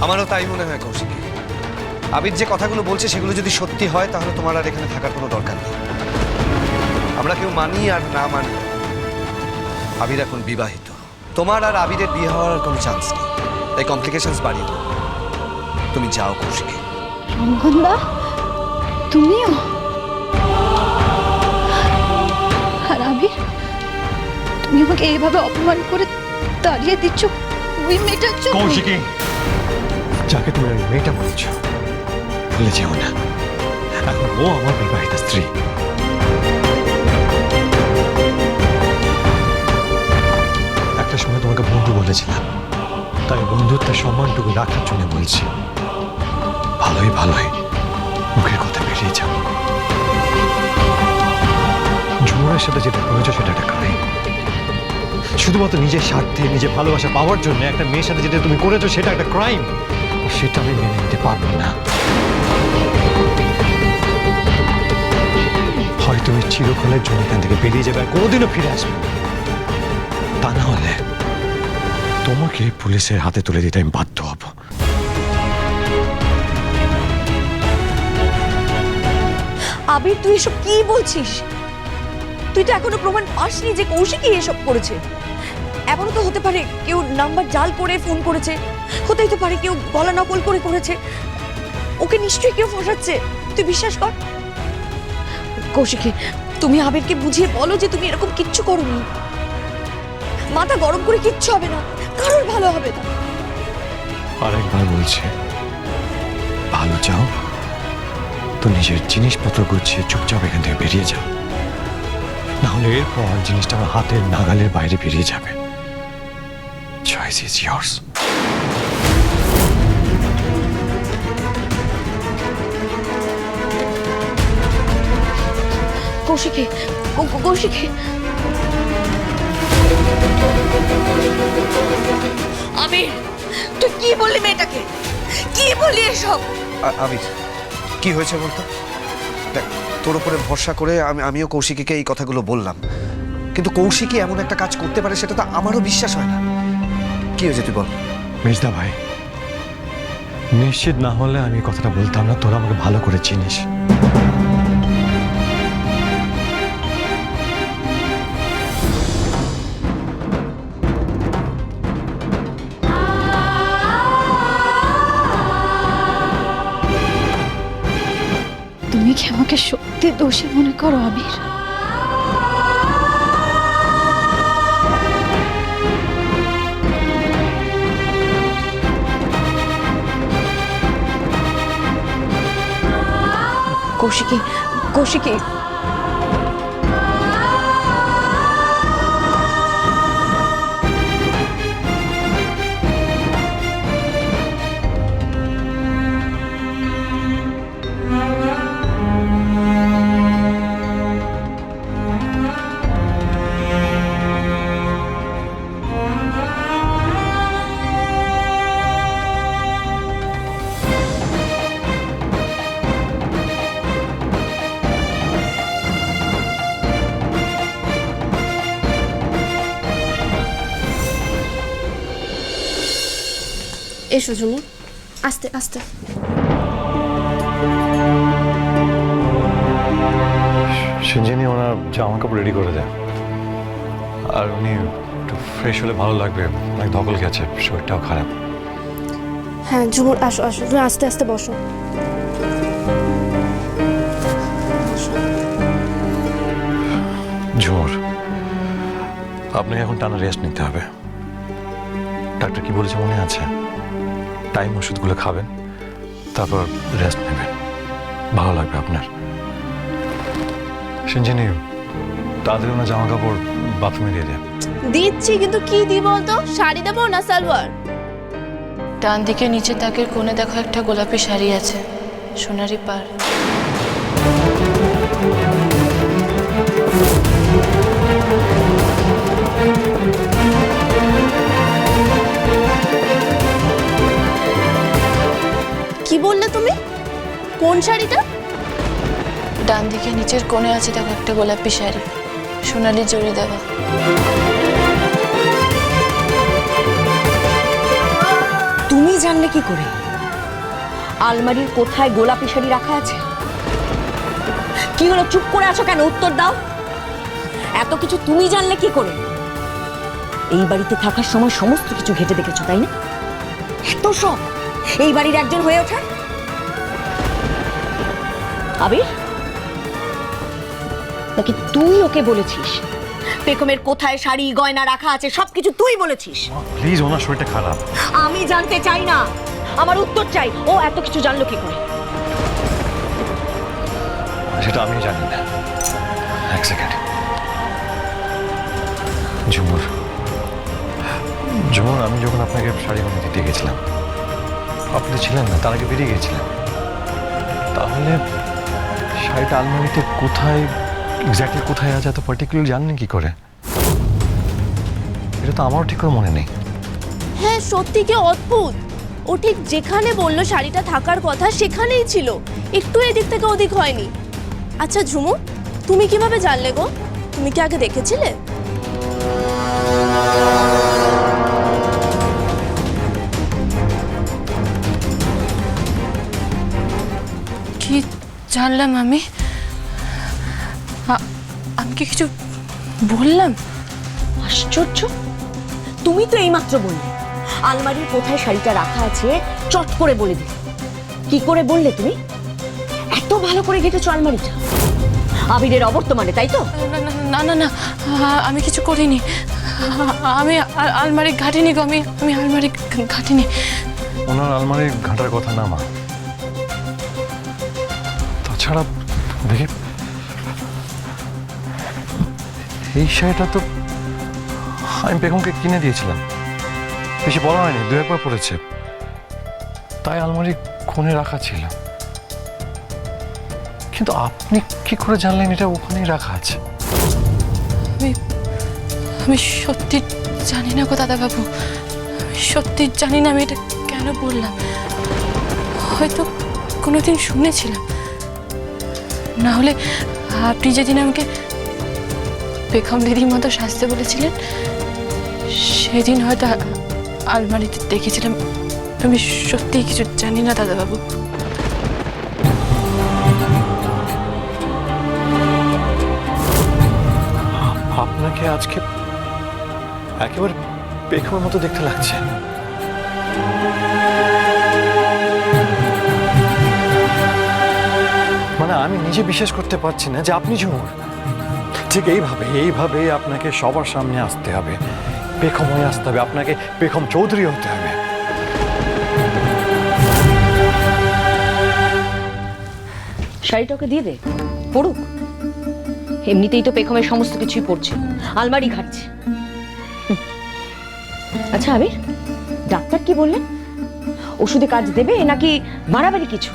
আমারও তাই মনে হয় কৌশিক। আবির যে কথাগুলো বলছে সেগুলো যদি সত্যি হয় তাহলে তোমার আর এখানে থাকার কোনো দরকার নেই। আমরা কেউ মানি আর না মানি, আবির এখন বিবাহিত। তোমার আর আবিরের বিয়ে হওয়ার কোনো চান্স নেই। এই কমপ্লিকেশনস বাড়িয়ে দেবে। তুমি যাও কৌশিকী। রঙ্গনদা, তুমিও? আর আবির, তুমি আমাকে এইভাবে অপমান করে তাড়িয়ে দিচ্ছ ওই মেয়েটার জন্য? কৌশিকী, যাকে তুমি ওই মেয়েটা বলছো, ভুলে যেও না এখন ও আমার বিবাহিত স্ত্রী। একটা সময় তোমাকে বন্ধু বলেছিলাম, তাই বন্ধুত্বের সম্মানটুকু রাখার জন্য বলছি। ভালোই ভালোই মুখের কথা বেরিয়ে যাও। ঝুমুরের সাথে যেটা করেছো সেটা একটা ক্রাইম। শুধুমাত্র নিজের স্বার্থে, নিজের ভালোবাসা পাওয়ার জন্য একটা মেয়ের সাথে যেটা তুমি করেছো সেটা একটা ক্রাইম। সেটা আমি মেনে নিতে পারবো না। হয় তুমি চিরকালের জন্য এখান থেকে বেরিয়ে যাবে আর কোনোদিনও ফিরে আসবে না। তা না হলে তোমাকে পুলিশের হাতে তুলে দিতে আমি বাধ্য হব। আবির, তুই এসব কি বলছিস? তুই তো এখনো প্রমাণ পাসনি যে কৌশিকই এসব করেছে। এমনও তো হতে পারে কেউ নাম্বার জাল করে ফোন করেছে, হতেই তো পারে কেউ গলা নকল করে করেছে। ওকে নিশ্চয়ই কেউ ফসাচ্ছে, তুই বিশ্বাস কর। কৌশিকী, তুমি আবিরকে বুঝিয়ে বলো যে তুমি এরকম কিচ্ছু করোনি। মাথা গরম করে কিচ্ছু হবে না, কারোর ভালো হবে না। আরেকবার বলছি, ভালো চাও তো নিজের জিনিসপত্র গুছিয়ে চুপচাপ এখান থেকে বেরিয়ে যাও, না হলে এরপর জিনিসটা আমার হাতের নাগালের বাইরে বেরিয়ে যাবে। Choice is yours. Kaushiki, Kaushiki, Abir, তুই কি বললি মেয়েটাকে? কি বললি এসব? আবির, কি হয়েছে বলতো? দেখ, তোর উপরে ভরসা করে আমিও কৌশিকীকে এই কথাগুলো বললাম, কিন্তু কৌশিকী এমন একটা কাজ করতে পারে সেটা তো আমারও বিশ্বাস হয় না। কি হয়েছে তুই বল। মেজদা ভাই, নিশ্চিত না হলে আমি কথাটা বলতাম না। তোরা আমাকে ভালো করে চিনিস। তুমি কি আমাকে সত্যি দোষী মনে করো আবির? কৌশিকী, কৌশিকী, এসো ঝুমুর, আস্তে আস্তে। সিঞ্জিনি ওনার জামা কাপড় রেডি করে দেয়, আর উনি একটু ফ্রেশ হলে ভালো লাগবে। অনেক ধকল গেছে, শরীরটাও খারাপ। হ্যাঁ ঝুমুর, আসো আসো, তুমি আস্তে আস্তে বসো। ঝুমুর, আপনাকে এখন টানা রেস্ট নিতে হবে। ডাক্তার কি বলেছে মনে আছে? টাইম ওষুধগুলো খাবেন, তারপর রেস্ট নেবেন, ভালো লাগবে আপনার। সিঞ্জিনি, তাদের ওনার জামা কাপড় বাথরুমে দিয়ে দেয়। দিচ্ছি, কিন্তু কি দিই বলতো? শাড়ি দেবো না সালোয়ার? ডান দিকে নিচে তাকের কোণে দেখো একটা গোলাপি শাড়ি আছে, সোনারি পাড়। কি বললে তুমি? কোন শাড়িটা? ডান দিকে নিচের কোণে আছে দেখো একটা গোলাপি শাড়ি, সোনালি জড়ি দেওয়া। তুমি তুমি জানলে কি করে আলমারির কোথায় গোলাপি শাড়ি রাখা আছে? কি হলো, চুপ করে আছো কেন? উত্তর দাও। এত কিছু তুমি জানলে কি করে? এই বাড়িতে থাকার সময় সমস্ত কিছু ঘেটে দেখেছো, তাই না? এত সব এই বাড়ির একজন হয়ে ওঠা। আবির, নাকি তুই ওকে বলেছিস পেখমের কোথায় শাড়ি গয়না রাখা আছে? সবকিছু তুই বলেছিস? প্লিজ, ওনার শরীরটা খারাপ। আমি জানতে চাই না, আমার উত্তর চাই। ও এত কিছু জানলো কি করে? সেটা আমি জানি না। এক সেকেন্ড। ঝুমুর, ঝুমুর, আমি যখন আপনাকে শাড়ি বানিয়ে দিতে গেছিলাম, আপনি তো ছিলেন না, তার আগে বেরিয়ে গেছিলাম। তাহলে শাড়িটা আলমারিতে কোথায়, এক্স্যাক্টলি কোথায় আছে এত পার্টিকুলার জানলেন কি করে? এটা তো আমারও ঠিক করে মনে নেই। হ্যাঁ সত্যি, কি অদ্ভুত। ও ঠিক যেখানে বললো শাড়িটা থাকার কথা সেখানেই ছিল, একটু এদিক থেকে ওদিক হয়নি। আচ্ছা ঝুমু, তুমি কিভাবে জানলে গো? তুমি কি আগে দেখেছিলে? কি জানলাম আমি? আমি কি কিছু বললাম? আশ্চর্য, তুমি তো এইমাত্র বললে আলমারির কোথায় শাড়িটা রাখা আছে চট করে বলে দিলে। কি করে বললে তুমি? এত ভালো করে ঘেটেছো আলমারিটা আবিরের অবর্তমানে, তাই তো? না না না না না, আমি কিছু করিনি। আমি আলমারি ঘাটিনি গো, আমি আলমারি ঘাটিনি। ওনার আলমারি ঘাটার কথা না মা। তাছাড়া দেখি, এই শাড়িটা তো আমি বেগমকে কিনে দিয়েছিলাম, বেশি বলা হয়নি, দু একবার পড়েছে, তাই আলমারি কোণে রাখা ছিল। কিন্তু আপনি কি করে জানলেন এটা ওখানেই রাখা আছে? আমি সত্যি জানি না গো দাদাবাবু, আমি সত্যি জানি না আমি এটা কেন বললাম। হয়তো কোনোদিন শুনেছিলাম, না হলে আপনি যেদিন আমাকে বেগম দিদির মতো সাজতে বলেছিলেন সেদিন হয়তো আলমারিতে দেখেছিলাম। আমি সত্যি কিছু জানি না দাদাবাবু। আপনাকে আজকে একেবারে বেগমের মতো দেখতে লাগছে। মানে আমি নিজে বিশ্বাস করতে পারছি না যে আপনি ঝুমুর। ঠিক এইভাবে আপনাকে সবার সামনে আসতে হবে, বেগম হয়ে আসতে হবে, আপনাকে বেগম চৌধুরী হতে হবে। শাড়িটাকে দিয়ে দে, পড়ুক। এমনিতেই তো পেখমের সমস্ত কিছুই পড়ছে, আলমারি ঘাটছে। আচ্ছা আবির, ডাক্তার কি বললেন? ওষুধে কাজ দেবে নাকি বাড়াবাড়ি কিছু?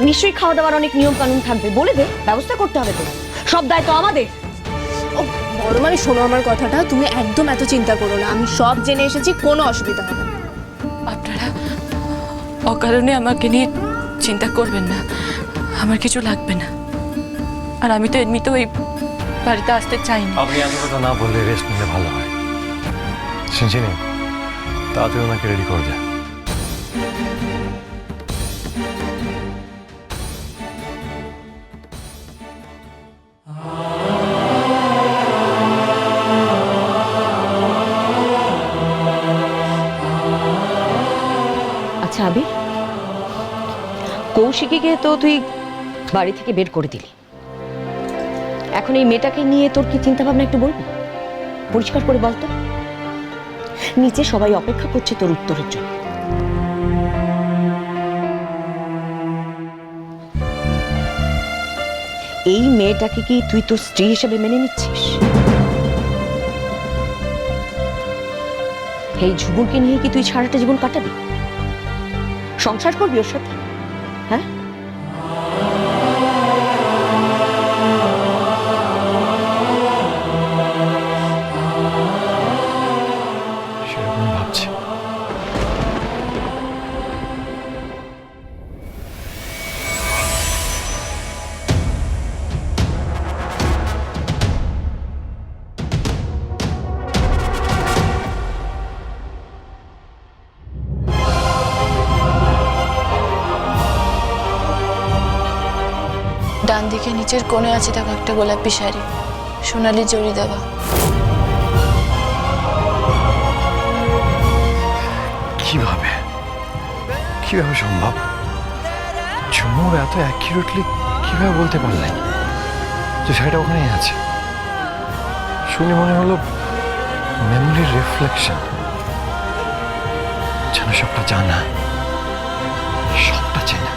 নিশ্চয়ই খাওয়া দাওয়ার অনেক নিয়ম কানুন থাকবে, বলে দে, ব্যবস্থা করতে হবে তো। সব দায় তো আমাদের। ও বড় মানে, শোনো আমার কথাটা, তুমি একদম এত চিন্তা করো না, আমি সব জেনে এসেছি, কোনো অসুবিধা হবে না। আপনারা অকারণে আমাকে নিয়ে চিন্তা করবেন না, আমার কিছু লাগবে না। আর আমি তো এমনিতেও এই বাড়িতে আসতে চাইনি। আপনি এত কথা না বললে রেস্ট নিলে ভালো হয়। শুনছিনি, তাড়াতাড়ি ওনাকে রেডি করে দেয়। আচ্ছা আবির, কৌশিকীকে তো তুই বাড়ি থেকে বের করে দিলি, এখন এই মেয়েটাকে নিয়ে তোর কি চিন্তা ভাবনা একটু বলবি? পরিষ্কার করে বলতো। নিচে সবাই অপেক্ষা করছে তোর উত্তরের জন্য। এই মেয়েটাকে কি তুই তোর স্ত্রী হিসেবে মেনে নিচ্ছিস? এই ঝুমুরকে নিয়ে কি তুই সারাটা জীবন কাটাবি? সংসার করবি ওর সাথে? হ্যাঁ, সেরকম ভাবছি। ডান দিকে নিচের কোণে আছে দেখো একটা গোলাপি শাড়ি, সোনালি জড়ি দেওয়া। কিভাবে কিভাবে সম্ভব? ঝুমুর এত অ্যাকিউরেটলি কিভাবে বলতে পারলেন যে শাড়িটা ওখানেই আছে? শুনে মনে হলো মেমোরির রিফ্লেকশন, যেন সবটা জানা, সবটা চেনা।